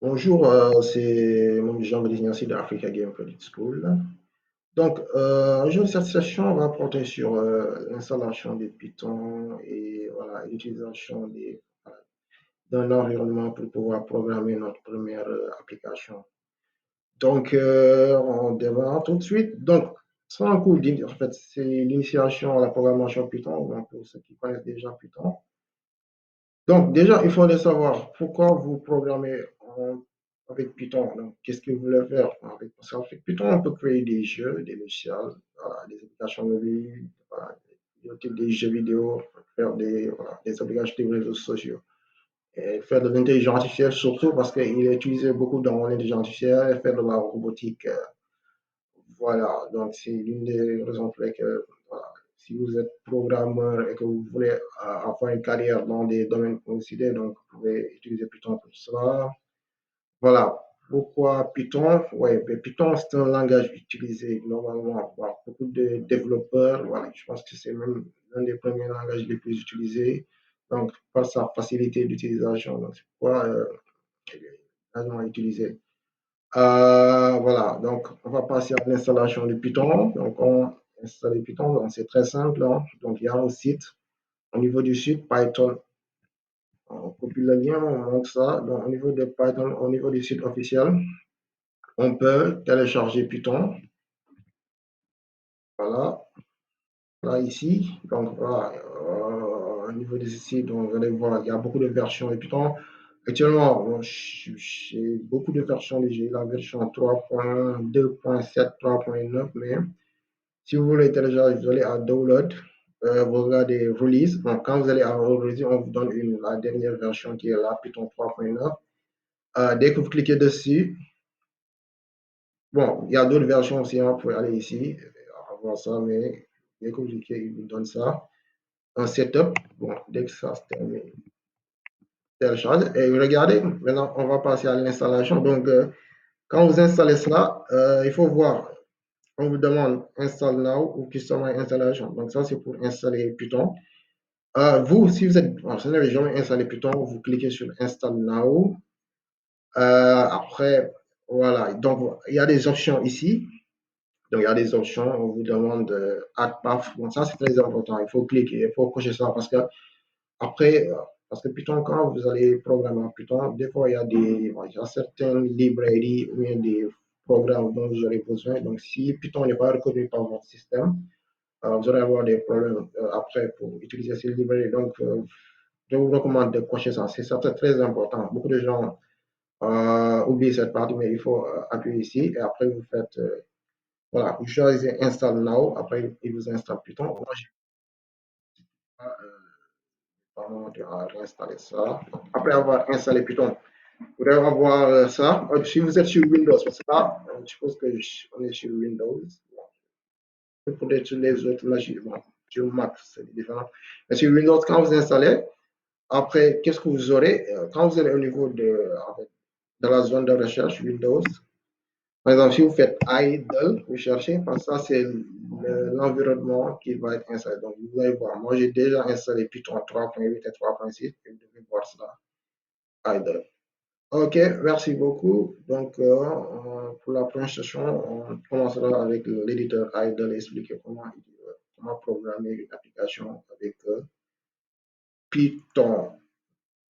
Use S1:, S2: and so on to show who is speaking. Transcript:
S1: Bonjour, c'est mon Jean-Baptiste Niassi de Africa Game Credit School. Donc, aujourd'hui, cette session va porter sur l'installation des Python et voilà, l'utilisation d'un environnement pour pouvoir programmer notre première application. Donc, on démarre tout de suite. Donc, sans cours, en fait, c'est l'initiation à la programmation Python, donc pour ceux qui connaissent déjà Python. Donc, déjà, il faudrait savoir pourquoi vous programmez avec Python. Donc, qu'est-ce que vous voulez faire avec, parce qu'avec Python, on peut créer des jeux, des logiciels, voilà, des applications mobiles, voilà, des jeux vidéo, faire des applications de réseaux sociaux. Et faire de l'intelligence artificielle, surtout parce qu'il est utilisé beaucoup dans l'intelligence artificielle, et faire de la robotique. Voilà, donc c'est l'une des raisons pour lesquelles, voilà, si vous êtes programmeur et que vous voulez avoir une carrière dans des domaines considérés, donc vous pouvez utiliser Python pour cela. Voilà, pourquoi Python? Oui, Python, c'est un langage utilisé normalement par beaucoup de développeurs. Voilà, je pense que c'est même l'un des premiers langages les plus utilisés, donc par sa facilité d'utilisation. Donc, c'est pourquoi il est largement utilisé. Voilà, donc on va passer à l'installation de Python. Donc on installe Python, donc c'est très simple, hein. Donc il y a un site. Au niveau du site Python, on copie le lien, on monte ça. Donc au niveau de Python, au niveau du site officiel, on peut télécharger Python. Voilà, là ici. Donc voilà, au niveau du site, donc, vous allez voir, il y a beaucoup de versions de Python. Actuellement, bon, j'ai beaucoup de versions. J'ai la version 3.2.7, 3.9, mais si vous voulez télécharger, vous allez à Download, vous regardez Release. Donc, quand vous allez à Release, on vous donne la dernière version qui est la Python 3.9. Dès que vous cliquez dessus, bon, il y a d'autres versions aussi, hein, vous pouvez aller ici, voir ça, mais dès que vous cliquez, il vous donne ça. Un setup, bon, dès que ça se termine, télécharge. Et regardez, maintenant, on va passer à l'installation. Donc, quand vous installez cela, il faut voir. On vous demande Install Now ou Customer Installation. Donc, ça, c'est pour installer Python. Vous, si vous êtes, si vous n'avez jamais installé Python, vous cliquez sur Install Now. Après, voilà. Donc, il y a des options ici. Donc, il y a des options. On vous demande Add Path. Bon, ça, c'est très important. Il faut cliquer, il faut cocher ça parce que après, parce que Python, quand vous allez programmer en Python, des fois, il y a certaines librairies ou bien des programmes dont vous aurez besoin. Donc, si Python n'est pas reconnu par votre système, vous allez avoir des problèmes après pour utiliser ces librairies. Donc, je vous recommande de cocher ça. C'est ça, c'est très important. Beaucoup de gens oublient cette partie, mais il faut appuyer ici et après vous faites, voilà, vous choisissez Install Now. Après, il vous installe Python. Moi, je vais réinstaller ça. Après avoir installé Python, vous devez avoir ça. Si vous êtes sur Windows, parce que là, je suppose qu'on est sur Windows. Peut-être sur les autres machines, bon, sur Mac, c'est différent. Mais sur Windows, quand vous installez, après, qu'est-ce que vous aurez quand vous allez au niveau de la zone de recherche Windows? Par exemple, si vous faites idle, vous cherchez, parce que ça, c'est l'environnement qui va être installé. Donc, vous allez voir, moi, j'ai déjà installé Python 3.8 et 3.6, et vous devez voir cela, idle. OK, merci beaucoup. Donc, pour la première session, on commencera avec l'éditeur idle et expliquer comment programmer une application avec Python.